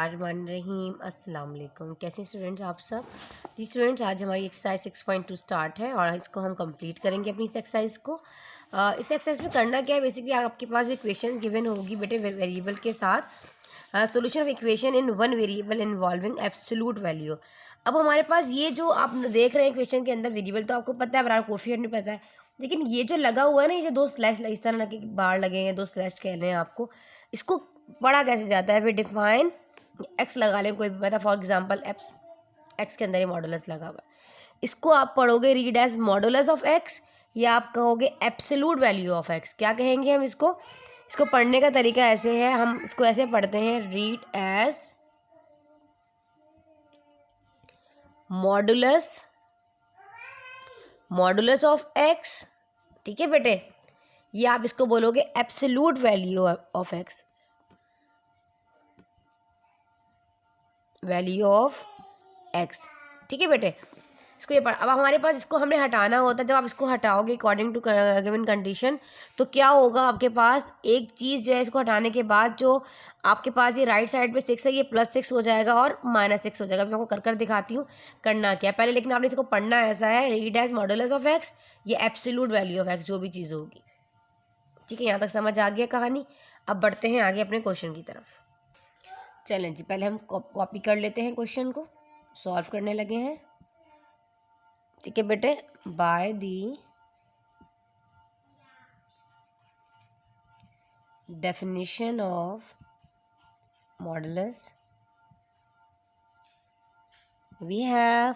बिस्मिल्लाहिर्रहमानिर्रहीम। अस्सलाम वालेकुम। कैसे स्टूडेंट्स आप सब? जी स्टूडेंट्स, आज हमारी एक्सरसाइज 6.2 स्टार्ट है और इसको हम कंप्लीट करेंगे अपनी इस एक्सरसाइज को। इस एक्सरसाइज में करना क्या है, बेसिकली आपके पास इक्वेशन गिवन होगी बेटे वेरिएबल के साथ, solution of equation in one variable involving absolute value. अब हमारे पास ये जो आप देख रहे हैं इक्वेशन के अंदर वेरिएबल तो आपको पता है, बराबर कोफिशिएंट नहीं पता है, लेकिन ये जो लगा हुआ है ना, ये जो दो स्लैश इस तरह के बार लगे हैं, दो स्लैश कह रहे हैं आपको, इसको पढ़ा कैसे जाता है? फिर डिफाइन एक्स लगा लें कोई भी पता, फॉर एग्जांपल एक्स के अंदर ही मॉडुलस लगा हुआ है, इसको आप पढ़ोगे read as modulus of x या आप कहोगे एब्सोल्यूट वैल्यू ऑफ एक्स। क्या कहेंगे हम इसको पढ़ने का तरीका ऐसे है, हम इसको ऐसे पढ़ते हैं, read as modulus of x. ठीक है बेटे, ये आप इसको बोलोगे absolute value of x, value of x. ठीक है बेटे, इसको ये अब हमारे पास इसको हमने हटाना होता है। जब आप इसको हटाओगे अकॉर्डिंग टू गिवन कंडीशन तो क्या होगा, आपके पास एक चीज़ जो है, इसको हटाने के बाद जो आपके पास ये राइट साइड पे 6 है, ये +6 हो जाएगा और -6 हो जाएगा। मैं आपको कर दिखाती हूँ करना क्या पहले, लेकिन आपने इसको पढ़ना ऐसा है, read as modulus of x, ये एब्सोल्यूट वैल्यू ऑफ एक्स जो भी चीज़ होगी। ठीक है, यहाँ तक समझ आ गया कहानी। अब बढ़ते हैं आगे अपने क्वेश्चन की तरफ। चलें जी, पहले हम कॉपी कर लेते हैं, क्वेश्चन को सॉल्व करने लगे हैं। ठीक है बेटे, by the definition of modulus we have,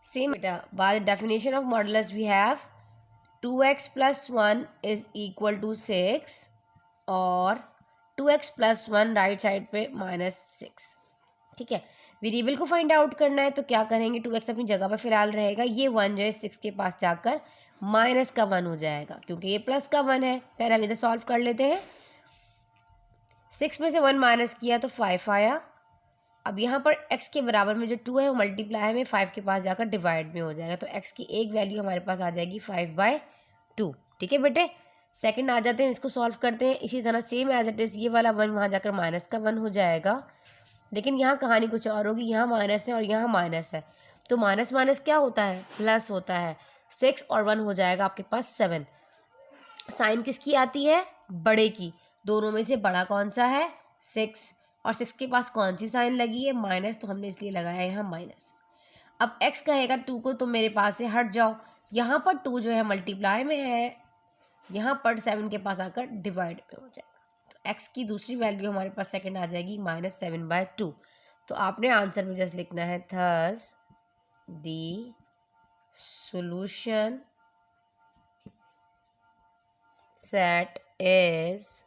same बेटा, by the definition of modulus we have 2x + 1 = 6 और 2x + 1 राइट साइड पे -6। ठीक है, वेरिएबल को फाइंड आउट करना है तो क्या करेंगे, 2x अपनी जगह पर फिलहाल रहेगा, ये 1 जो है 6 के पास जाकर माइनस का 1 हो जाएगा, क्योंकि ये प्लस का 1 है। पहले हम इधर सॉल्व कर लेते हैं। 6 में से 1 माइनस किया तो 5 आया। अब यहाँ पर x के बराबर में जो 2 है वो मल्टीप्लाई में 5 के पास जाकर डिवाइड में हो जाएगा, तो x की एक वैल्यू हमारे पास आ जाएगी 5/2। ठीक है बेटे, सेकंड आ जाते हैं, इसको सॉल्व करते हैं। इसी तरह सेम एज इट इज़ ये वाला 1 वहाँ जाकर माइनस का 1 हो जाएगा, लेकिन यहाँ कहानी कुछ और होगी, यहाँ माइनस है और यहाँ माइनस है, तो माइनस माइनस क्या होता है, प्लस होता है। 6 और 1 हो जाएगा आपके पास 7। साइन किसकी आती है, बड़े की, दोनों में से बड़ा कौन सा है, 6, और 6 के पास कौन सी साइन लगी है, माइनस, तो हमने इसलिए लगाया यहाँ माइनस। अब x कहेगा 2 को, तो मेरे पास से हट जाओ, यहाँ पर 2 जो है मल्टीप्लाई में है, यहाँ पर 7 के पास आकर डिवाइड में हो जाएगा, तो x की दूसरी वैल्यू हमारे पास सेकंड आ जाएगी -7/2। तो आपने आंसर में जस्ट लिखना है, thus the solution set is,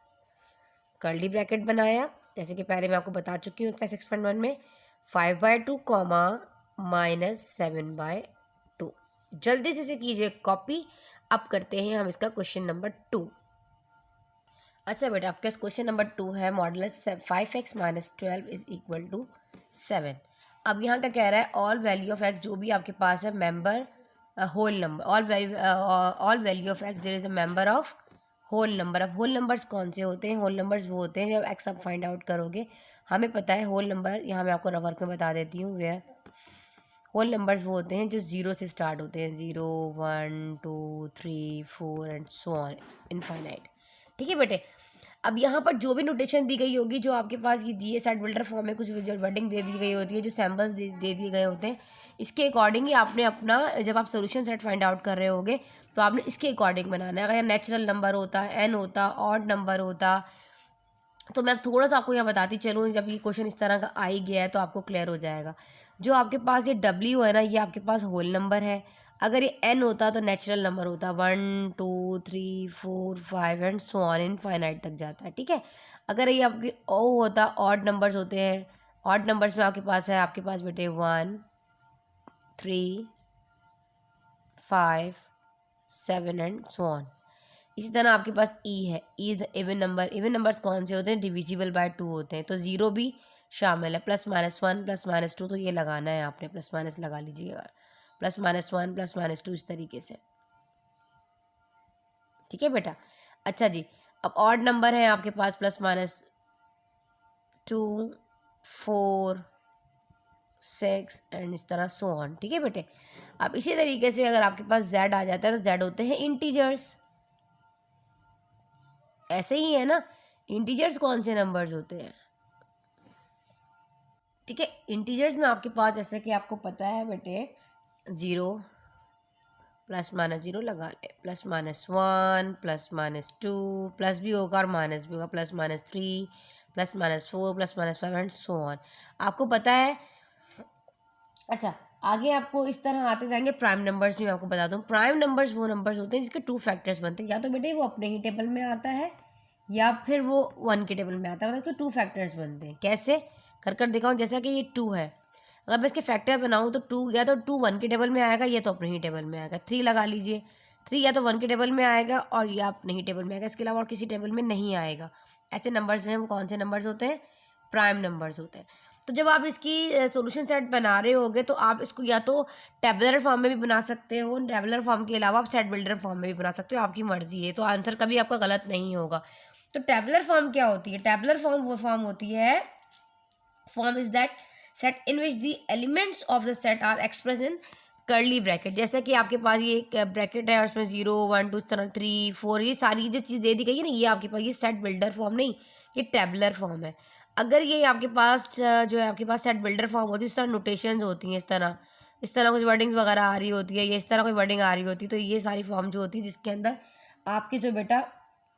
curly bracket बनाया, जैसे कि पहले मैं आपको बता चुकी हूँ एक्सरसाइज 6.1 में, 5/2 -7/2। जल्दी से इसे कीजिए कॉपी। अब करते हैं हम इसका क्वेश्चन नंबर 2। अच्छा बेटा, आपके पास क्वेश्चन नंबर 2 है, मॉडुलस 5x - 12 = 7। अब यहाँ क्या कह रहा है, ऑल वैल्यू ऑफ एक्स, जो भी आपके पास है member whole number, all value of x there is a member of whole number. अब होल नंबर्स कौन से होते हैं, होल नंबर्स वो होते हैं जब एक्स आप फाइंड आउट करोगे। हमें पता है होल नंबर, यहाँ मैं आपको वर्क में बता देती हूँ, वेयर होल नंबर्स वो होते हैं जो 0 से स्टार्ट होते हैं, 0 1 2 3 4 एंड सो ऑन इनफाइनाइट। ठीक है बेटे, अब यहाँ पर जो भी नोटेशन दी गई होगी, जो आपके पास ये दिए सेट बिल्डर फॉर्म में कुछ वर्डिंग दे दी गई होती है, जो सैम्पल्स दे दिए गए होते हैं, इसके अकॉर्डिंग ही आपने अपना, जब आप सोल्यूशन सेट फाइंड आउट कर रहे होगे तो आपने इसके अकॉर्डिंग बनाना है। अगर नेचुरल नंबर होता, एन होता, ऑड नंबर होता, तो मैं थोड़ा सा आपको यहाँ बताती चलूँ, जब ये क्वेश्चन इस तरह का आ ही गया है तो आपको क्लियर हो जाएगा। जो आपके पास ये W है ना, ये आपके पास होल नंबर है। अगर ये n होता तो नेचुरल नंबर होता, 1 2 3 4 5 एंड सो ऑन इनफाइनाइट तक जाता है। ठीक है, अगर ये आपके O होता, ऑड नंबर्स होते हैं, ऑड नंबर्स में आपके पास है, आपके पास बेटे 1 3 5 7 एंड सो ऑन। इसी तरह आपके पास E है, E is the even number. Even numbers कौन से होते हैं, डिविजिबल बाय 2 होते हैं, तो 0 भी शामिल है, +-1 +-2, तो ये लगाना है आपने, प्लस माइनस लगा लीजिएगा, +-1 +-2 इस तरीके से। ठीक है बेटा, अच्छा जी, अब ऑड नंबर है आपके पास +-, 2 4 6 एंड इस तरह सो ऑन। ठीक है बेटे। अब इसी तरीके से अगर आपके पास z आ जाता है तो z होते हैं इंटीजर्स। ऐसे ही है ना, इंटीजर्स कौन से नंबर्स होते हैं? ठीक है, इंटीजर्स में आपके पास जैसे कि आपको पता है बेटे, 0 प्लस माइनस 0 लगा ले, plus minus 1 plus minus 2, plus भी होगा और माइनस भी होगा, plus minus 3 plus minus 4 plus minus 5 and so on. आपको पता है। अच्छा, आगे आपको इस तरह आते जाएंगे। प्राइम नंबर्स भी मैं आपको बता दूं, प्राइम नंबर्स वो नंबर्स होते हैं जिसके 2 फैक्टर्स बनते हैं। या तो बेटे वो अपने ही टेबल में आता है या फिर वो 1 के टेबल में आता है, मतलब उसके 2 फैक्टर्स बनते हैं। कैसे कर दिखाऊं? जैसा कि ये 2 है, अगर मैं इसके फैक्टर बनाऊं तो 2 या तो 2 1 के टेबल में आएगा या तो अपने ही टेबल में आएगा। 3 लगा लीजिए, 3 या तो 1 के टेबल में आएगा और या अपने ही टेबल में आएगा, इसके अलावा और किसी टेबल में नहीं आएगा। ऐसे नंबर्स हैं वो कौन से नंबर्स होते हैं? प्राइम नंबर्स होते हैं। तो जब आप इसकी सॉल्यूशन सेट बना रहे होगे तो आप इसको या तो टेबुलर फॉर्म में भी बना सकते हो, टेबुलर फॉर्म के अलावा आप सेट बिल्डर फॉर्म में भी बना सकते हो, आपकी मर्जी है। तो आंसर कभी आपका गलत नहीं होगा। तो टेबुलर फॉर्म क्या होती है? टेबुलर फॉर्म वो फॉर्म होती है, form is that set in which the elements of the set are express in curly bracket. जैसे कि आपके पास ये एक ब्रैकेट है और उसमें 0 1 2 3 4 ये सारी जो चीज़ दे दी गई है ना, ये आपके पास ये सेट बिल्डर फॉर्म नहीं, ये टेबुलर फॉर्म है। अगर ये आपके पास जो है आपके पास सेट बिल्डर फॉर्म होती है, इस तरह नोटेशंस होती हैं, इस तरह कुछ वर्डिंग्स वगैरह आ रही होती है, ये इस तरह कोई वर्डिंग आ रही होती है, तो ये सारी फॉर्म जो होती है जिसके अंदर आपके जो बेटा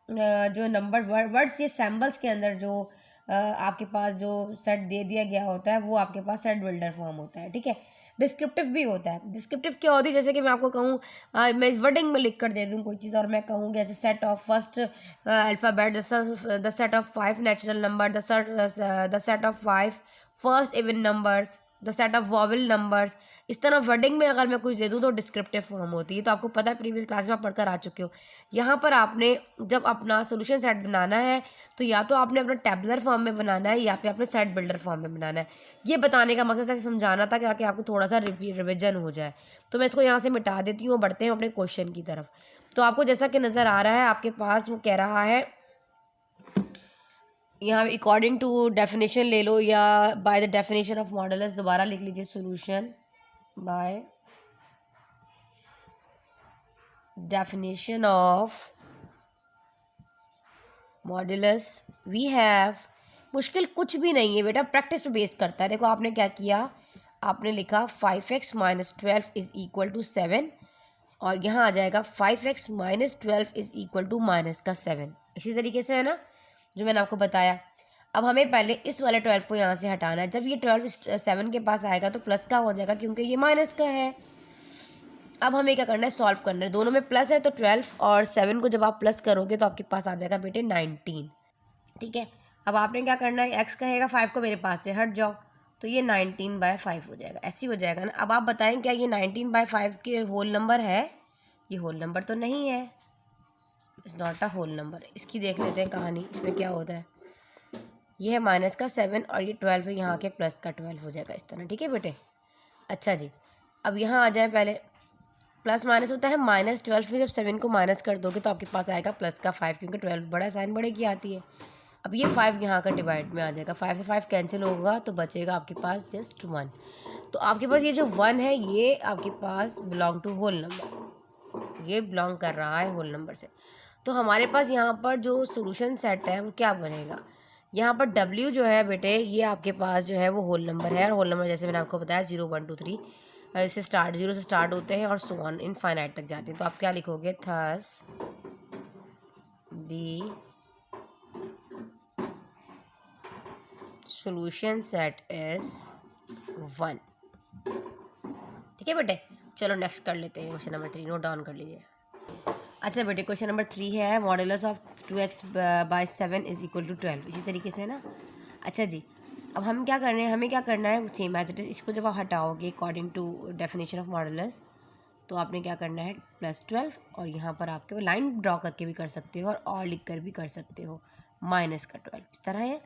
जो नंबर वर्ड्स ये सैम्बल्स के अंदर जो आपके पास जो सेट दे दिया गया होता है वो आपके पास सेट बिल्डर फॉर्म होता है। ठीक है। डिस्क्रिप्टिव भी होता है। डिस्क्रिप्टिव क्या होती है? जैसे कि मैं आपको कहूँ, मैं इस वर्डिंग में लिख कर दे दूँ कोई चीज़ और मैं कहूँ जैसे set of first alphabet, the set of 5 natural number, the set of 5 first even numbers, the set of vowel numbers. इस तरह वर्डिंग में अगर मैं कुछ दे दूँ तो डिस्क्रिप्टिव फॉर्म होती है। तो आपको पता है, प्रीवियस क्लास में आप पढ़कर आ चुके हो। यहाँ पर आपने जब अपना सोल्यूशन सेट बनाना है तो या तो आपने अपना टेबुलर फॉर्म में बनाना है या फिर आपने सेट बिल्डर फॉर्म में बनाना है। ये बताने का मकसद है समझाना था कि आपको थोड़ा सा रिविजन हो जाए। तो मैं इसको यहाँ से मिटा देती हूँ, बढ़ते हैं अपने क्वेश्चन की तरफ। तो आपको जैसा कि नज़र आ रहा है आपके पास, वो कह रहा है यहाँ अकॉर्डिंग टू डेफिनेशन ले लो या by the definition of modulus. दोबारा लिख लीजिए, solution by definition of modulus we have. मुश्किल कुछ भी नहीं है बेटा, प्रैक्टिस पे बेस करता है। देखो आपने क्या किया, आपने लिखा 5x minus 12 is equal to 7 और यहाँ आ जाएगा 5x minus 12 is equal to minus का 7। इसी तरीके से है ना जो मैंने आपको बताया। अब हमें पहले इस वाले 12 को यहाँ से हटाना है। जब ये 12 7 के पास आएगा तो प्लस का हो जाएगा क्योंकि ये माइनस का है। अब हमें क्या करना है, सॉल्व करना है। दोनों में प्लस है तो 12 और 7 को जब आप प्लस करोगे तो आपके पास आ जाएगा बेटे 19। ठीक है। अब आपने क्या करना है, एक्स कहेगा 5 को मेरे पास से हट जाओ तो ये 19/5 हो जाएगा। ऐसे ही हो जाएगा ना। अब आप बताएं क्या ये 19/5 के होल नंबर है? ये होल नंबर तो नहीं है, it's not a whole number. इसकी देख लेते हैं कहानी, इसमें क्या होता है। ये है माइनस का 7 और ये 12 है, यहाँ के प्लस का 12 हो जाएगा इस तरह। ठीक है बेटे। अच्छा जी, अब यहाँ आ जाए, पहले प्लस माइनस होता है -12 में जब 7 को माइनस कर दोगे तो आपके पास आएगा प्लस का 5 क्योंकि 12 बड़ा साइन बड़े की आती है। अब ये 5 यहाँ का डिवाइड में आ जाएगा, 5 से 5 कैंसिल होगा तो बचेगा आपके पास जस्ट 1। तो आपके पास ये जो 1 है ये आपके पास बिलोंग टू होल नंबर, ये बिलोंग कर रहा है होल नंबर से। तो हमारे पास यहाँ पर जो सोल्यूशन सेट है वो क्या बनेगा, यहाँ पर W जो है बेटे ये आपके पास जो है वो होल नंबर है। और होल नंबर जैसे मैंने आपको बताया 0 1 2 3 इससे स्टार्ट 0 से स्टार्ट होते हैं और सो ऑन इनफाइनाइट तक जाते हैं। तो आप क्या लिखोगे, thus the solution set is 1। ठीक है बेटे। चलो नेक्स्ट कर लेते हैं क्वेश्चन नंबर 3, नोट डाउन कर लीजिए। अच्छा बेटे, क्वेश्चन नंबर 3 है modulus of 2x/7 is equal to 12। इसी तरीके से ना। अच्छा जी, अब हम क्या करने हैं, हमें क्या करना है, सेम एज इट इज़। इसको जब आप हटाओगे according to definition of modulus तो आपने क्या करना है +12 और यहाँ पर आपके लाइन ड्रॉ करके भी कर सकते हो और लिख कर भी कर सकते हो माइनस का 12 इस तरह है।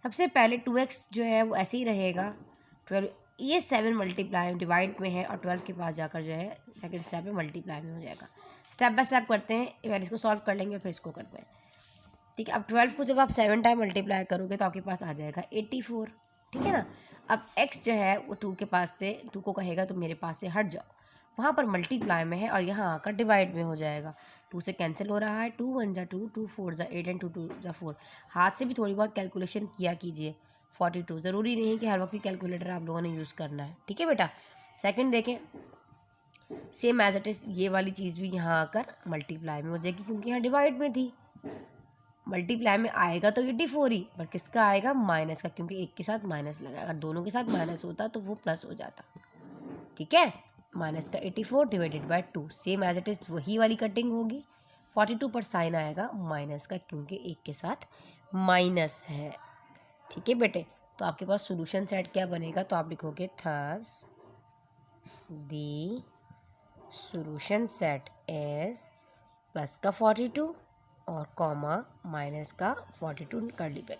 सबसे पहले 2x जो है वो ऐसे ही रहेगा 12, ये 7 मल्टीप्लाई डिवाइड में है और 12 के पास जाकर जो है सेकंड स्टेप में मल्टीप्लाई में हो जाएगा। स्टेप बाय स्टेप करते हैं, पहले इसको सॉल्व कर लेंगे फिर इसको करते हैं। ठीक है। अब 12 को जब आप 7 टाइम मल्टीप्लाई करोगे तो आपके पास आ जाएगा 84, ठीक है ना। अब x जो है वो 2 के पास से 2 को कहेगा तो मेरे पास से हट जाओ, वहाँ पर मल्टीप्लाई में है और यहाँ आकर डिवाइड में हो जाएगा। 2 से कैंसिल हो रहा है, 2 1 जा 2, 2 4 जा 8 एंड 2 2 जा 4। हाथ से भी थोड़ी बहुत कैलकुलेशन किया कीजिए। 42 ज़रूरी नहीं कि हर वक्त कैलकुलेटर आप लोगों ने यूज़ करना है, ठीक है बेटा। सेकंड देखें, सेम एज इट इज़ ये वाली चीज़ भी यहाँ आकर मल्टीप्लाई में हो जाएगी क्योंकि यहाँ डिवाइड में थी। मल्टीप्लाई में आएगा तो 84 ही, पर किसका आएगा, माइनस का, क्योंकि एक के साथ माइनस लगा। अगर दोनों के साथ माइनस होता तो वो प्लस हो जाता, ठीक है। माइनस का 84 divided by 2, same as it is वही वाली कटिंग होगी। 42 पर साइन आएगा माइनस का क्योंकि एक के साथ माइनस है, ठीक है बेटे। तो आपके पास सोल्यूशन सेट क्या बनेगा, तो आप लिखोगे thus the solution set is plus का 42 और कॉमा माइनस का 42 कर ली बैक,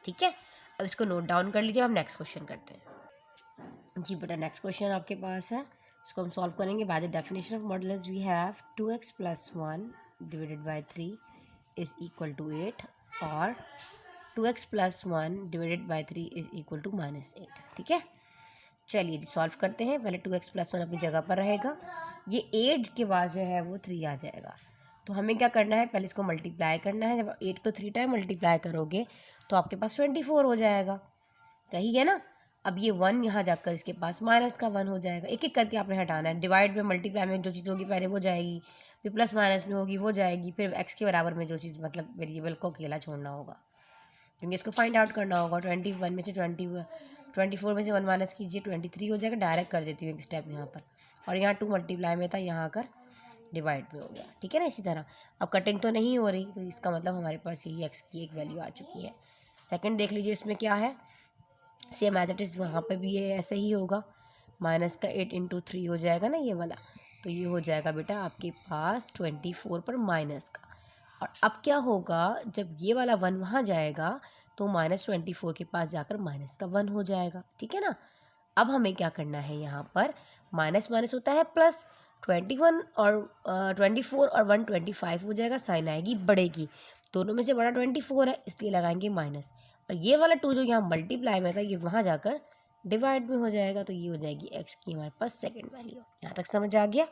ठीक है। अब इसको नोट डाउन कर लीजिए, हम नेक्स्ट क्वेश्चन करते हैं। जी बेटा, नेक्स्ट क्वेश्चन आपके पास है, इसको हम सॉल्व करेंगे। By the definition of modulus we have 2x + 1 divided by 3 is equal to 8 और 2x + 1 divided by 3 is equal to -8, ठीक है। चलिए सॉल्व करते हैं। पहले 2x + 1 अपनी जगह पर रहेगा, ये 8 के बाद जो है वो 3 आ जाएगा। तो हमें क्या करना है, पहले इसको मल्टीप्लाई करना है। जब 8 को 3 टाइम मल्टीप्लाई करोगे तो आपके पास 24 हो जाएगा, सही है ना। अब ये 1 यहाँ जाकर इसके पास माइनस का 1 हो जाएगा। एक एक करके आपने हटाना है। डिवाइड में मल्टीप्लाई में जो चीज़ होगी पहले वो जाएगी, फिर प्लस माइनस में होगी वो जाएगी, फिर x के बराबर में जो चीज़ मतलब वेरिएबल को अकेला छोड़ना होगा, क्योंकि इसको फाइंड आउट करना होगा। 21 में से 24 में से 1 माइनस कीजिए, 23 हो जाएगा। डायरेक्ट कर देती हूँ एक स्टेप यहाँ पर, और यहाँ 2 मल्टीप्लाई में था, यहाँ आकर डिवाइड में हो गया, ठीक है ना। इसी तरह अब कटिंग तो नहीं हो रही, तो इसका मतलब हमारे पास यही x की एक वैल्यू आ चुकी है। सेकंड देख लीजिए, इसमें क्या है, सेम एज इट इज़ वहाँ पे भी ये ऐसे ही होगा। माइनस का 8 × 3 हो जाएगा ना ये वाला, तो ये हो जाएगा बेटा आपके पास 24 पर माइनस का। और अब क्या होगा, जब ये वाला 1 वहाँ जाएगा तो -24 के पास जाकर माइनस का 1 हो जाएगा, ठीक है ना। अब हमें क्या करना है, यहाँ पर माइनस माइनस होता है प्लस, 21 और 24 और 1 25 हो जाएगा। साइन आएगी बड़े की, दोनों में से बड़ा 24 है इसलिए लगाएंगे माइनस। और ये वाला 2 जो यहाँ मल्टीप्लाई में था ये वहाँ जाकर डिवाइड में हो जाएगा, तो ये हो जाएगी x की हमारे पास सेकंड वैल्यू। यहाँ तक समझ आ गया।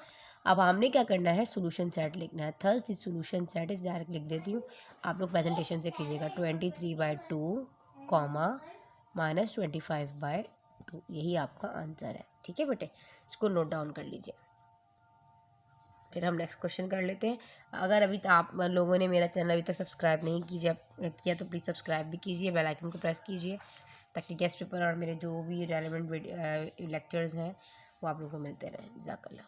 अब हमने क्या करना है, सोल्यूशन सेट लिखना है। Thus the solution set is, direct लिख देती हूँ, आप लोग प्रेजेंटेशन से कीजिएगा। 23/2 कॉमा -25/2, यही आपका आंसर है, ठीक है बेटे। इसको नोट डाउन कर लीजिए, फिर हम नेक्स्ट क्वेश्चन कर लेते हैं। अगर अभी तक आप लोगों ने मेरा चैनल अभी तक सब्सक्राइब नहीं किया तो प्लीज़ सब्सक्राइब भी कीजिए, बेल आइकन को प्रेस कीजिए, ताकि गेस्ट पेपर और मेरे जो भी रेलेवेंट लेक्चर्स हैं वो आप लोगों को मिलते रहें। जज़ाकल्लाह।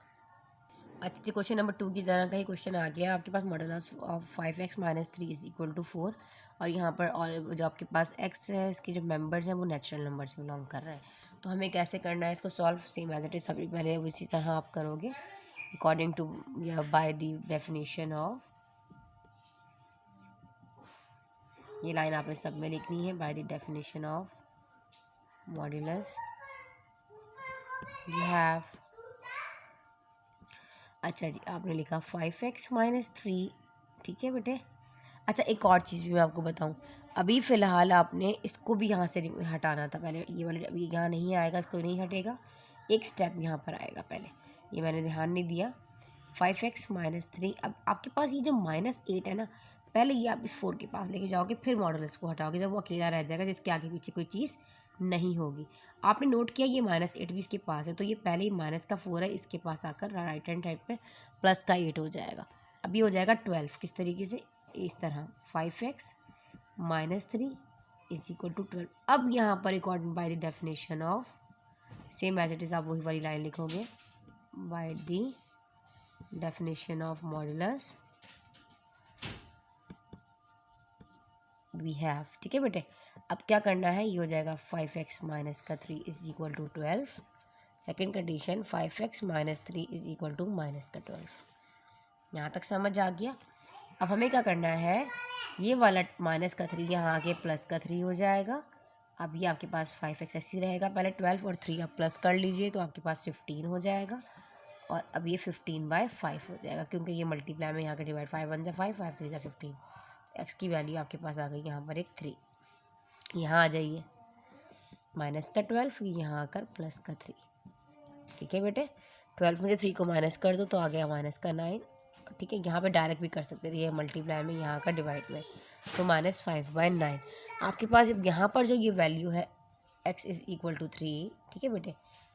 अच्छा जी, क्वेश्चन नंबर 2 की तरह का ही क्वेश्चन आ गया आपके पास। Modulus of 5x - 3 is equal to 4, और यहाँ पर और जो आपके पास x है इसके जो मेंबर्स हैं वो नेचुरल नंबर से बिलोंग कर रहे हैं। तो हमें कैसे करना है इसको solve, same as it is सभी पहले उसी तरह आप करोगे अकॉर्डिंग टू या बाय द डेफिनेशन ऑफ, ये लाइन आपने सब में लिखनी है। By the definition of modulus we have, अच्छा जी आपने लिखा 5x - 3, ठीक है बेटे। अच्छा एक और चीज़ भी मैं आपको बताऊं, अभी फ़िलहाल आपने इसको भी यहाँ से हटाना था। पहले ये वाले अभी यहाँ नहीं आएगा, इसको नहीं हटेगा, एक स्टेप यहाँ पर आएगा पहले, ये मैंने ध्यान नहीं दिया। 5x - 3, अब आपके पास ये जो -8 है ना, पहले ये आप इस 4 के पास लेके जाओगे, फिर मॉडुलस को हटाओगे, जब वो अकेला रह जाएगा जिसके आगे पीछे कोई चीज़ नहीं होगी। आपने नोट किया ये -8 भी इसके पास है, तो ये पहले ही माइनस का 4 है, इसके पास आकर राइट हैंड साइड पर प्लस का 8 हो जाएगा। अब ये हो जाएगा 12, किस तरीके से, इस तरह 5x - 3 इज इक्वल टू 12। अब यहाँ पर according by the definition of, same as it is आप वही वाली लाइन लिखोगे, by the definition of modulus we have, ठीक है बेटे। अब क्या करना है, ये हो जाएगा 5x - 3 is equal to 12। Second condition 5x - 3 is equal to -12। यहाँ तक समझ आ गया। अब हमें क्या करना है, ये वाला -3 यहाँ आके +3 हो जाएगा। अब ये आपके पास 5x ऐसे ही रहेगा, पहले 12 और 3 आप प्लस कर लीजिए तो आपके पास 15 हो जाएगा। और अब ये 15/5 हो जाएगा, क्योंकि ये मल्टीप्लाई में यहाँ के डिवाइड 5 1 जा 5 5 3 जा 15, एक्स की वैल्यू आपके पास आ गई यहाँ पर एक 3। यहाँ आ जाइए माइनस का 12, यहाँ आकर प्लस का 3। ठीक है बेटे, 12 में से 3 को माइनस कर दो तो आ गया माइनस का 9। ठीक है, यहाँ पे डायरेक्ट भी कर सकते थे, ये मल्टीप्लाई में, यहाँ का डिवाइड में, तो -5/9। आपके पास यहाँ पर जो ये वैल्यू है x इज़ इक्वल टू 3, ठीक है बेटे,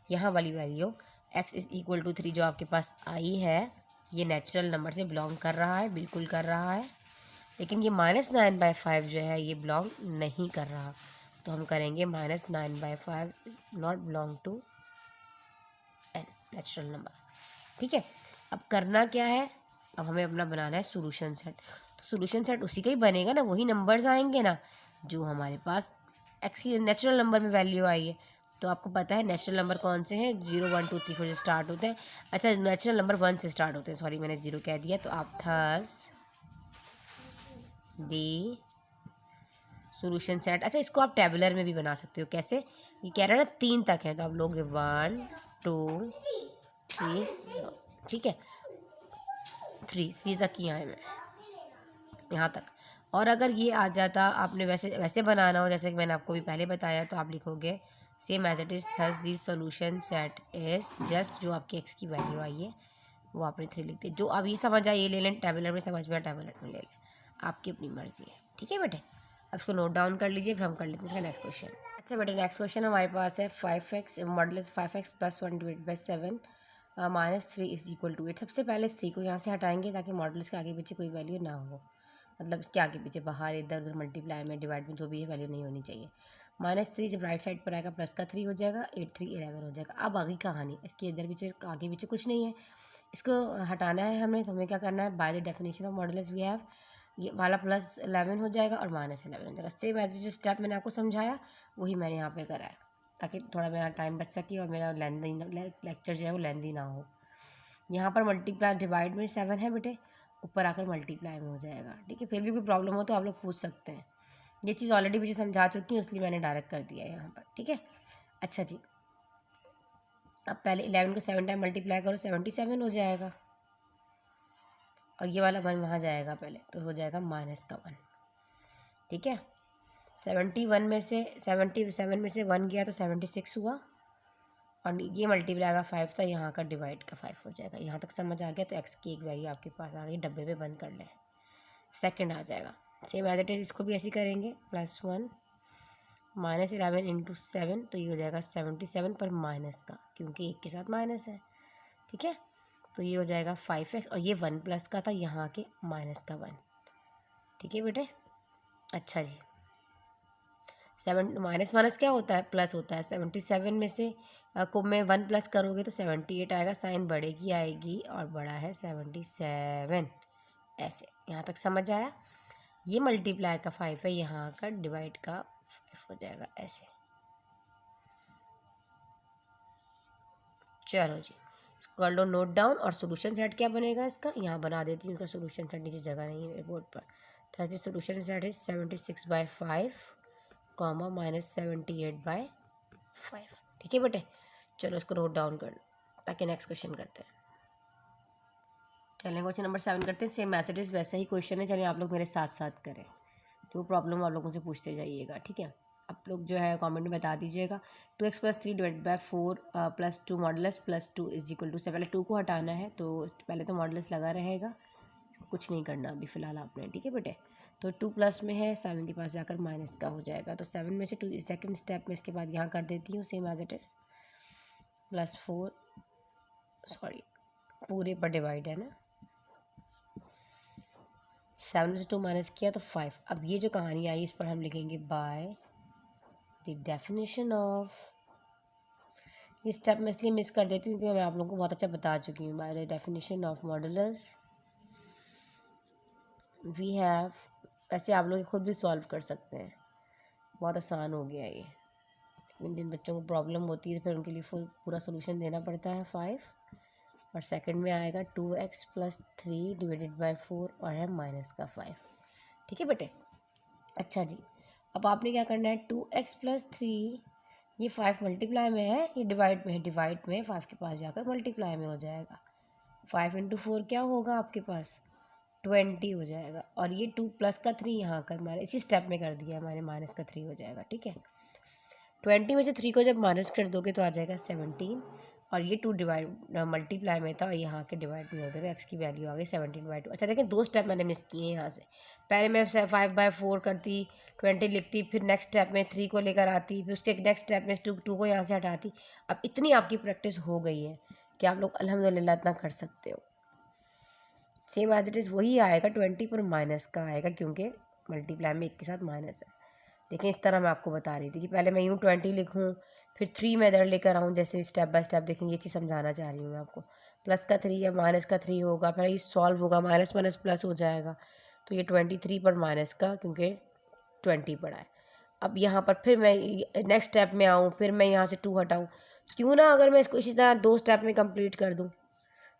यहाँ वाली value x is equal to 3 जो आपके पास आई है, ये नेचुरल नंबर से बिलोंग कर रहा है, बिल्कुल कर रहा है। लेकिन ये -9/5 जो है ये बिलोंग नहीं कर रहा, तो हम करेंगे -9/5 not belong to natural number. ठीक है, अब करना क्या है, अब हमें अपना बनाना है सोल्यूशन सेट। तो सोल्यूशन सेट उसी का ही बनेगा ना, वही नंबर्स आएंगे ना जो हमारे पास एक्स की नेचुरल नंबर में वैल्यू आई है। तो आपको पता है नेचुरल नंबर कौन से हैं, 0 1 2 3 4 से स्टार्ट होते हैं। अच्छा, नेचुरल नंबर 1 से स्टार्ट होते हैं, सॉरी मैंने 0 कह दिया। तो आप थस दी सोल्यूशन सेट, अच्छा इसको आप टेबुलर में भी बना सकते हो। कैसे, ये कह रहा है ना 3 तक है, तो आप लोग 1 2 3, ठीक है 3 तक किया है मैं, यहाँ तक। और अगर ये आ जाता, आपने वैसे बनाना हो जैसे कि मैंने आपको भी पहले बताया, तो आप लिखोगे same as it is, thus the solution set is just, जो आपकी एक्स की वैल्यू आई है वो आपने 3 लिख दी। जो अब ये समझ आए ये ले लें, टेबुलर में समझ में, टेबुलर में ले लें, आपकी अपनी मर्जी है। ठीक है बेटे, अब इसको नोट डाउन कर लीजिए, फिर हम कर लेते हैं इसका नेक्स्ट क्वेश्चन। अच्छा बेटे, नेक्स्ट क्वेश्चन हमारे पास है 5x modulus 5x + 1 / 7 -3 is equal to 8। सबसे पहले 3 को यहाँ से हटाएंगे ताकि मॉडुलस के आगे पीछे कोई वैल्यू ना हो, मतलब इसके आगे पीछे बाहर इधर उधर मल्टीप्लाई में डिवाइड में जो भी है वैल्यू नहीं होनी चाहिए। -3 जब राइट साइड पर आएगा प्लस का 3 हो जाएगा, 8 3 11 हो जाएगा। अब आगे कहानी, इसके इधर पीछे आगे पीछे कुछ नहीं है, इसको हटाना है हमें। तो हमें क्या करना है, by the definition of modulus we have, ये वाला +11 हो जाएगा और -11 हो जाएगा। सेम एज जो स्टेप मैंने आपको समझाया वही मैंने यहाँ पे करा है, ताकि थोड़ा मेरा टाइम बच सके और मेरा लेक्चर जो है वो लेंदी ना हो। यहाँ पर मल्टीप्लाई डिवाइड में 7 है बेटे, ऊपर आकर मल्टीप्लाई में हो जाएगा। ठीक है, फिर भी कोई प्रॉब्लम हो तो आप लोग पूछ सकते हैं, ये चीज़ ऑलरेडी मुझे समझा चुकी हूँ इसलिए मैंने डायरेक्ट कर दिया है यहाँ पर। ठीक है, अच्छा जी, अब पहले 11 को 7 टाइम मल्टीप्लाई करो, 77 हो जाएगा, और ये वाला 1 वहाँ जाएगा पहले, तो हो जाएगा -1। ठीक है, 77 में से 1 गया तो 76 हुआ, और ये मल्टीप्लाई का 5 था, यहाँ का डिवाइड का 5 हो जाएगा। यहाँ तक समझ आ गया, तो एक्स की एक वैल्यू आपके पास आ गई, डब्बे में बंद कर लें, सेकंड आ जाएगा। सेम एज इट इज इसको भी ऐसे करेंगे, +1 -11 × 7, तो ये हो जाएगा 77 पर माइनस का, क्योंकि एक के साथ माइनस है। ठीक है, तो ये हो जाएगा 5x, और ये 1 प्लस का था, यहाँ के माइनस का 1। ठीक है बेटे, अच्छा जी, 7 माइनस क्या होता है, प्लस होता है। 77 में से को में 1 प्लस करोगे तो 78 आएगा, साइन बड़े की आएगी, और बड़ा है 77। ऐसे यहाँ तक समझ आया। ये मल्टीप्लाई का 5 है, यहाँ का डिवाइड का 5 हो जाएगा ऐसे। चलो जी, इसको कर लो नोट डाउन, और सोल्यूशन सेट क्या बनेगा इसका, यहाँ बना देती हूँ इसका सोल्यूशन सेट, नीचे जगह नहीं है मेरे बोर्ड पर। तो सोल्यूशन सेट इज 76/5, -78/5। ठीक है बेटे, चलो इसको नोट डाउन कर लो ताकि नेक्स्ट क्वेश्चन करते हैं। चलें क्वेश्चन नंबर 7 करते हैं। सेम मैथड इज वैसा ही क्वेश्चन है, चलिए आप लोग मेरे साथ साथ करें, जो प्रॉब्लम आप लोगों से पूछते जाइएगा। ठीक है, आप लोग जो है कमेंट में बता दीजिएगा। 2x + 3 / 4 + 2 modulus +2 is equal to से पहले 2 को हटाना है, तो पहले तो मॉडुलस लगा रहेगा, कुछ नहीं करना अभी फ़िलहाल आपने। ठीक है बेटे, तो 2 प्लस में है, 7 के पास जाकर माइनस का हो जाएगा, तो 7 में से 2 सेकंड स्टेप में इसके बाद यहाँ कर देती हूँ, same as it is, +4, sorry पूरे पर डिवाइड है ना, 7 में से 2 माइनस किया तो 5। अब ये जो कहानी आई इस पर हम लिखेंगे बाय द डेफिनेशन ऑफ, ये स्टेप मैं इसलिए मिस कर देती हूँ क्योंकि मैं आप लोगों को बहुत अच्छा बता चुकी हूँ। By the definition of modulus we have, वैसे आप लोग खुद भी सॉल्व कर सकते हैं, बहुत आसान हो गया ये, लेकिन जिन बच्चों को प्रॉब्लम होती है फिर उनके लिए पूरा सोल्यूशन देना पड़ता है। 5 और सेकंड में आएगा 2x + 3 / 4 और है -5। ठीक है बेटे, अच्छा जी, अब आपने क्या करना है, 2x + 3, ये 5 मल्टीप्लाई में है, ये डिवाइड में है, डिवाइड में 5 के पास जाकर मल्टीप्लाई में हो जाएगा। 5 × 4 क्या होगा आपके पास, 20 हो जाएगा, और ये 2 प्लस का 3 यहाँ कर मारे इसी स्टेप में कर दिया मैंने, माइनस का 3 हो जाएगा। ठीक है, 20 में से 3 को जब माइनस कर दोगे तो आ जाएगा 17, और ये 2 डिवाइड मल्टीप्लाई में था और यहाँ के डिवाइड में हो गया, तो एक्स की वैल्यू आ गई 17/2। अच्छा देखें, 2 स्टेप मैंने मिस किए हैं यहाँ से। पहले मैं 5/4 करती, 20 लिखती, फिर नेक्स्ट स्टेप में 3 को लेकर आती, फिर उसके नेक्स्ट स्टेप में 2 को यहाँ से हटाती। अब इतनी आपकी प्रैक्टिस हो गई है कि आप लोग अल्हम्दुलिल्लाह इतना कर सकते हो। सेम एज इट इज़ वही आएगा, 20 पर माइनस का आएगा क्योंकि मल्टीप्लाई में एक के साथ माइनस है। देखें, इस तरह मैं आपको बता रही थी कि पहले मैं यूँ 20 लिखूँ, फिर 3 मैं इधर लेकर आऊँ, जैसे स्टेप बाय स्टेप। देखें, ये चीज़ समझाना चाह रही हूँ मैं आपको। प्लस का 3 या माइनस का 3 होगा, फिर ये सॉल्व होगा, माइनस माइनस प्लस हो जाएगा, तो ये 23 पर माइनस का, क्योंकि 20 पड़ा है। अब यहाँ पर फिर मैं नेक्स्ट स्टेप में आऊँ, फिर मैं यहाँ से 2 हटाऊँ, क्यों ना अगर मैं इसको इसी तरह 2 स्टेप में कंप्लीट कर दूँ।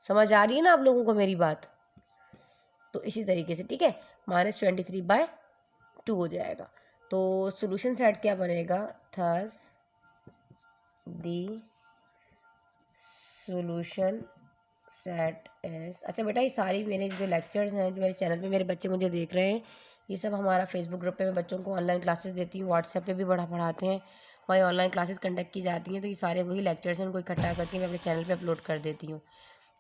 समझ आ रही है ना आप लोगों को मेरी बात? तो इसी तरीके से, ठीक है, -23/2 हो जाएगा। तो सॉल्यूशन सेट क्या बनेगा? Thus the solution set is, अच्छा बेटा, ये सारी मेरे जो लेक्चर्स हैं, जो मेरे चैनल पे मेरे बच्चे मुझे देख रहे हैं, ये सब हमारा फेसबुक ग्रुप पे मैं बच्चों को ऑनलाइन क्लासेस देती हूँ, व्हाट्सएप पे भी पढ़ाते हैं, वहीं ऑनलाइन क्लासेस कंडक्ट की जाती हैं। तो ये सारे वही लेक्चर्स हैं, उनको इकट्ठा करके मैं अपने चैनल पे अपलोड कर देती हूँ।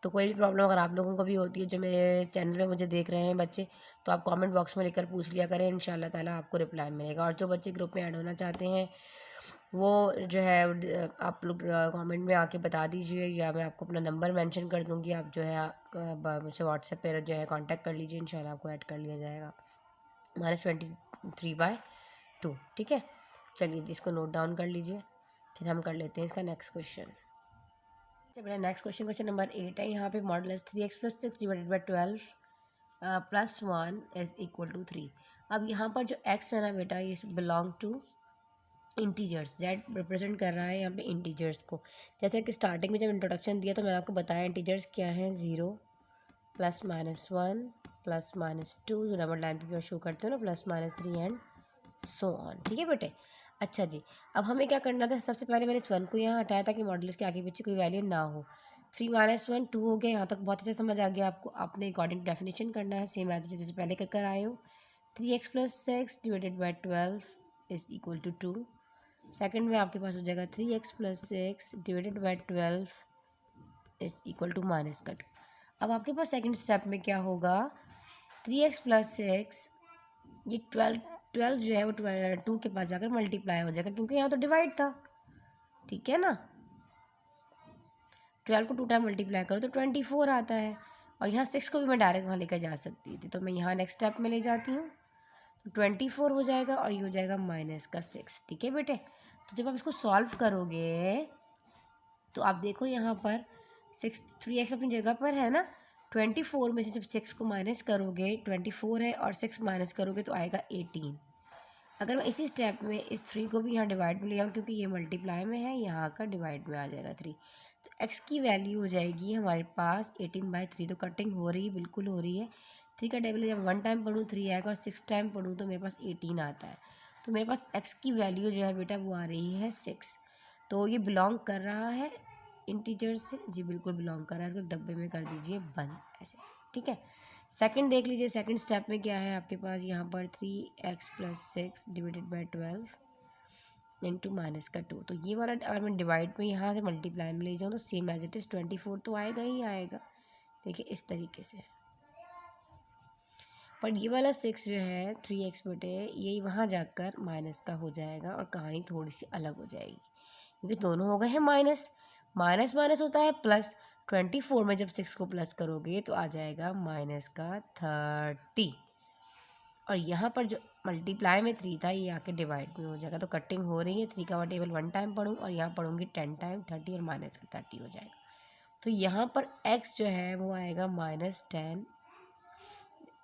तो कोई भी प्रॉब्लम अगर आप लोगों को भी होती है, जो मेरे चैनल पे मुझे देख रहे हैं बच्चे, तो आप कमेंट बॉक्स में लिखकर पूछ लिया करें, इंशाल्लाह ताला आपको रिप्लाई मिलेगा। और जो बच्चे ग्रुप में ऐड होना चाहते हैं, वो जो है आप लोग कमेंट में आके बता दीजिए, या मैं आपको अपना नंबर मेंशन कर दूँगी, आप जो है मुझसे व्हाट्सएप पर जो है कांटेक्ट कर लीजिए, इंशाल्लाह आपको ऐड कर लिया जाएगा। -23/2, ठीक है। चलिए जिसको नोट डाउन कर लीजिए, फिर हम कर लेते हैं इसका नेक्स्ट क्वेश्चन। मेरा नेक्स्ट क्वेश्चन नंबर 8 है। यहाँ पे मॉडुलस 3x + 6 / 12 + 1 = 3। अब यहाँ पर जो x है ना बेटा, ये belong to integers, z represent कर रहा है यहाँ पे इंटीजर्स को। जैसे कि स्टार्टिंग में जब इंट्रोडक्शन दिया तो मैंने आपको बताया इंटीजर्स क्या है, 0 +-1 +-2, जो नंबर लाइन पे शो करते हो ना, +-3 एंड सो ऑन। ठीक है बेटे। अच्छा जी, अब हमें क्या करना था? सबसे पहले मैंने इस 1 को यहाँ हटाया था कि मॉडुलस के आगे पीछे कोई वैल्यू ना हो। 3 - 1 2 हो गया। यहाँ तक बहुत अच्छे समझ आ गया आपको। आपने अकॉर्डिंग डेफिनेशन करना है, सेम एज जैसे पहले कर आए हो। 3x + 6 / 12 = 2। सेकंड में आपके पास हो जाएगा 3x + 6 / 12 = -2। अब आपके पास सेकंड स्टेप में क्या होगा? 3x + 6, ये 12 जो है वो 2 के पास जाकर मल्टीप्लाई हो जाएगा, क्योंकि यहाँ तो डिवाइड था। ठीक है ना, 12 को 2 टाइम मल्टीप्लाई करो तो 24 आता है, और यहाँ 6 को भी मैं डायरेक्ट वहाँ लेकर जा सकती थी, तो मैं यहाँ नेक्स्ट स्टेप में ले जाती हूँ, तो 24 हो जाएगा, और ये हो जाएगा -6। ठीक है बेटे। तो जब आप इसको सॉल्व करोगे तो आप देखो यहाँ पर 3x अपनी जगह पर है ना, 24 में से जब 6 को माइनस करोगे, 24 है और 6 माइनस करोगे तो आएगा 18। अगर मैं इसी स्टेप में इस 3 को भी यहाँ डिवाइड में ले आऊँ, क्योंकि ये मल्टीप्लाई में है, यहाँ का डिवाइड में आ जाएगा 3, तो x की वैल्यू हो जाएगी हमारे पास 18/3। तो कटिंग हो रही है, बिल्कुल हो रही है। 3 का टेबल जब 1 टाइम पढ़ूँ 3 आएगा, और 6 टाइम पढ़ूँ तो मेरे पास 18 आता है। तो मेरे पास x की वैल्यू जो है बेटा वो आ रही है 6। तो ये बिलोंग कर रहा है इंटीजर से, जी बिल्कुल बिलोंग कर रहा है। इसको डब्बे में कर दीजिए बंद, ऐसे। ठीक है। सेकंड देख लीजिए, सेकंड स्टेप में क्या है आपके पास? यहाँ पर 3x + 6 / 12 इंटू -2। तो ये वाला अगर मैं डिवाइड में यहाँ से मल्टीप्लाई में ले जाऊँ तो सेम एज इट इज़ 24 तो आएगा ही आएगा। देखिए इस तरीके से। पर ये वाला 6 जो है 3x बेटे, ये वहाँ जाकर माइनस का हो जाएगा, और कहानी थोड़ी सी अलग हो जाएगी, क्योंकि दोनों हो गए हैं माइनस। माइनस माइनस होता है प्लस। 24 में जब 6 को प्लस करोगे तो आ जाएगा -30, और यहाँ पर जो मल्टीप्लाई में 3 था ये आके डिवाइड में हो जाएगा। तो कटिंग हो रही है, 3 का टेबल 1 टाइम पढ़ूँ, और यहाँ पढ़ूँगी 10 टाइम 30, और -30 हो जाएगा। तो यहाँ पर x जो है वो आएगा -10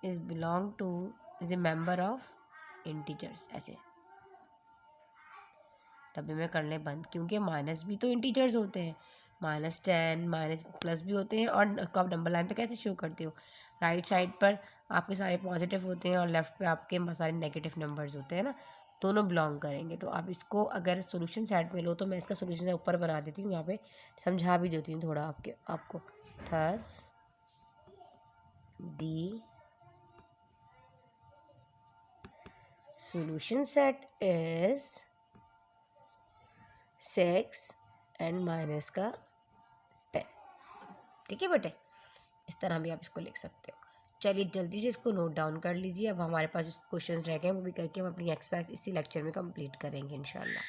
is belong two is a member of integers, ऐसे। तभी मैं करने बंद, क्योंकि माइनस भी तो इंटीजर्स होते हैं, -10 माइनस प्लस भी होते हैं। और आप नंबर लाइन पे कैसे शो करते हो? राइट साइड पर आपके सारे पॉजिटिव होते हैं, और लेफ्ट पे आपके सारे नेगेटिव नंबर्स होते हैं ना, दोनों बिलोंग करेंगे। तो आप इसको अगर सोल्यूशन सेट में लो, तो मैं इसका सोल्यूशन ऊपर बना देती हूँ, यहाँ पे समझा भी देती हूँ थोड़ा आपको। Thus the solution set is 6 and minus का 10। ठीक है बेटे, इस तरह भी आप इसको लिख सकते हो। चलिए जल्दी से इसको नोट डाउन कर लीजिए। अब हमारे पास जो क्वेश्चन रह गए वो भी करके हम अपनी एक्सरसाइज इसी लेक्चर में कंप्लीट करेंगे इंशाल्लाह।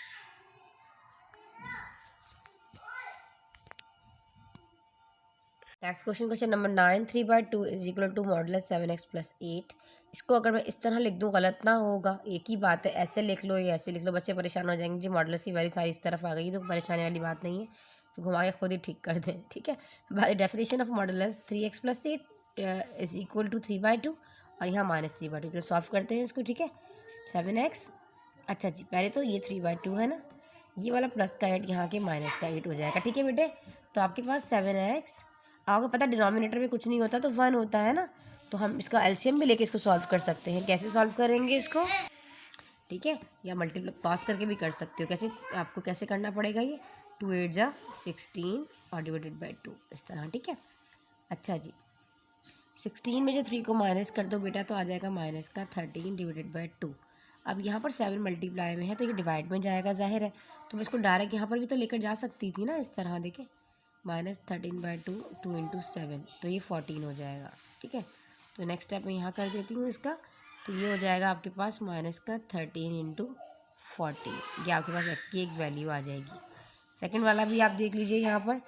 Next question number 9, 3/2 is equal to modulus 7x + 8। इसको अगर मैं इस तरह लिख दूँ गलत ना होगा, एक ही बात है, ऐसे लिख लो या ऐसे लिख लो, बच्चे परेशान हो जाएंगे जी मॉडुलस की वैल्यू सारी इस तरफ आ गई, तो परेशानी वाली बात नहीं है, तो घुमा के खुद ही ठीक कर दें। ठीक है, by definition of modulus 3x + 8 is equal to 3/2 और यहाँ -3/2, तो सॉल्व करते हैं इसको। ठीक है, 7x, अच्छा जी पहले तो ये 3/2 है ना, ये वाला प्लस का 8 यहाँ के माइनस का 8 हो जाएगा। ठीक है बेटे, तो आपके पास 7x, आपको पता डिनोमिनेटर में कुछ नहीं होता तो 1 होता है ना, तो हम इसका एलसीएम भी लेके इसको सॉल्व कर सकते हैं। कैसे सॉल्व करेंगे इसको? ठीक है, या मल्टीप्लाई पास करके भी कर सकते हो। कैसे, आपको कैसे करना पड़ेगा ये 2 8 जा 16 और डिवाइडेड बाई 2 इस तरह। ठीक है, अच्छा जी 16 में जो 3 को माइनस कर दो बेटा तो आ जाएगा माइनस का 13 डिवाइडेड बाई 2। अब यहाँ पर 7 मल्टीप्लाई में है तो ये डिवाइड में जाएगा, जाहिर है, तो मैं इसको डायरेक्ट यहाँ पर भी तो लेकर जा सकती थी ना इस तरह। देखें -13/2 2 × 7 तो ये 14 हो जाएगा। ठीक है, तो नेक्स्ट स्टेप मैं यहाँ कर देती हूँ इसका, तो ये हो जाएगा आपके पास माइनस का 13 × 14, ये आपके पास x की एक वैल्यू आ जाएगी। सेकंड वाला भी आप देख लीजिए, यहाँ पर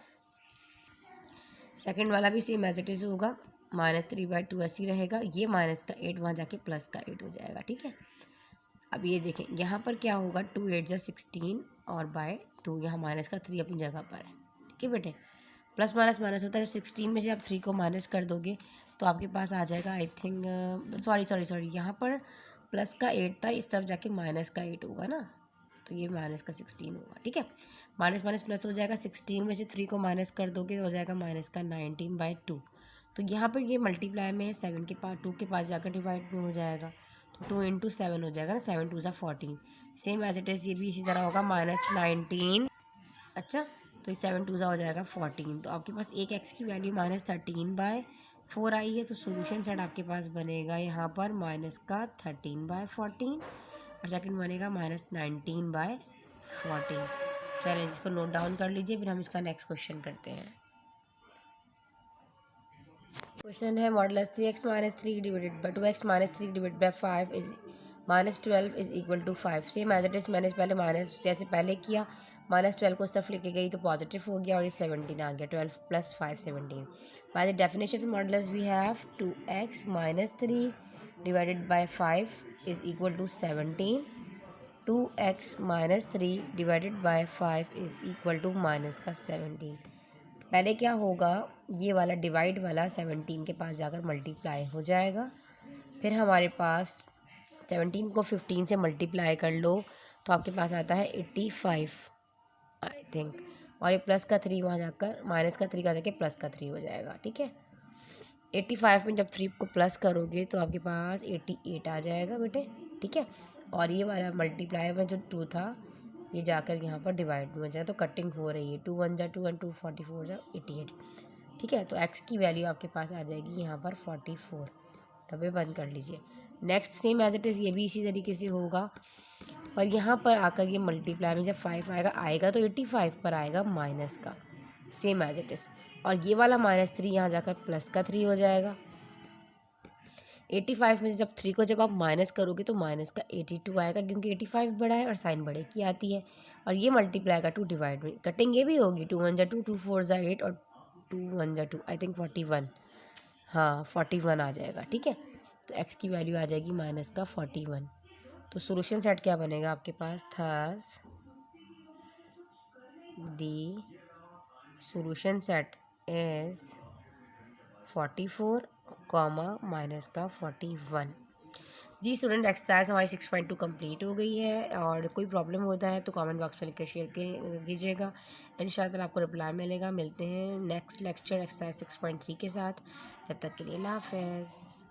सेकंड वाला भी सेम एज इट इज़ होगा, -3/2 ऐसे ही रहेगा, ये माइनस का 8 वहाँ जाके प्लस का 8 हो जाएगा। ठीक है, अब ये देखें यहाँ पर क्या होगा, 2 8 जा 16 और बाय 2 यहाँ माइनस का 3 अपनी जगह पर है। ठीक है बेटे, प्लस माइनस माइनस होता है, जब 16 में से आप 3 को माइनस कर दोगे तो आपके पास आ जाएगा, आई थिंक सॉरी यहाँ पर प्लस का 8 था, इस तरफ जाके माइनस का 8 होगा ना, तो ये माइनस का 16 होगा। ठीक है, माइनस माइनस प्लस हो जाएगा, 16 में से 3 को माइनस कर दोगे तो हो जाएगा माइनस का 19/2। तो यहाँ पर ये मल्टीप्लाई में है, 7 के पास 2 के पास जाकर डिवाइड में हो जाएगा, तो 2 × 7 हो जाएगा ना, 7 2 = 14। सेम एज इट इज़ ये भी इसी तरह होगा, -19, अच्छा तो ये 7 2 हो जाएगा 14। तो आपके पास एक x की वैल्यू -13/4 आई है, तो सोल्यूशन सेट आपके पास बनेगा यहाँ पर माइनस का 13/14 और सेकंड बनेगा -19/14। चलिए इसको नोट डाउन कर लीजिए, फिर हम इसका नेक्स्ट क्वेश्चन करते हैं। क्वेश्चन है modulus 3x - 3 divided by 2x - 3 divided by 5 is -12 is equal to 5। Same as it is, मैंने पहले माइनस जैसे पहले किया, -12 को उस तरफ लेके गई तो पॉजिटिव हो गया और ये 17 आ गया, 12 + 5 17। By the definition of modulus we have 2x - 3 divided by 5 is equal to 17, 2x - 3 divided by 5 is equal to minus का 17। पहले क्या होगा, ये वाला डिवाइड वाला 17 के पास जाकर मल्टीप्लाई हो जाएगा, फिर हमारे पास 17 को 15 से मल्टीप्लाई कर लो तो आपके पास आता है 85 आई थिंक, और ये प्लस का 3 वहाँ जाकर माइनस का 3 का जाके प्लस का 3 हो जाएगा। ठीक है, 85 में जब 3 को प्लस करोगे तो आपके पास 88 आ जाएगा बेटे। ठीक है, और ये वाला मल्टीप्लाई में जो 2 था ये जाकर यहाँ पर डिवाइड में हो जाए, तो कटिंग हो रही है, 2 1 जा 2 1 2 44 जा 88। ठीक है, तो x की वैल्यू आपके पास आ जाएगी यहाँ पर 44। डब्बे बंद कर लीजिए। Next same as it is ये भी इसी तरीके से होगा, और यहाँ पर आकर ये मल्टीप्लाई में जब 5 आएगा तो 85 पर आएगा माइनस का, सेम एज इट इज़, और ये वाला -3 यहाँ जाकर प्लस का 3 हो जाएगा। 85 में से जब 3 को जब आप माइनस करोगे तो माइनस का 82 आएगा, क्योंकि 85 बड़ा है और साइन बड़े की आती है, और ये मल्टीप्लाई का 2 डिवाइड में कटिंग ये भी होगी, 2 1 जा 2 2 4 जा 8 और 2 1 जा 2 आई थिंक 41, हाँ 41 आ जाएगा। ठीक है, तो x की वैल्यू आ जाएगी माइनस का 41। तो सोल्यूशन सेट क्या बनेगा आपके पास, thus the solution set is 44 minus का 41। जी स्टूडेंट, एक्सरसाइज हमारी 6.2 कंप्लीट हो गई है, और कोई प्रॉब्लम होता है तो कमेंट बॉक्स में लिखकर शेयर कीजिएगा, इंशाल्लाह आपको रिप्लाई मिलेगा। मिलते हैं नेक्स्ट लेक्चर एक्सरसाइज 6.3 के साथ, जब तक के लिए अल्लाह हाफ़िज़।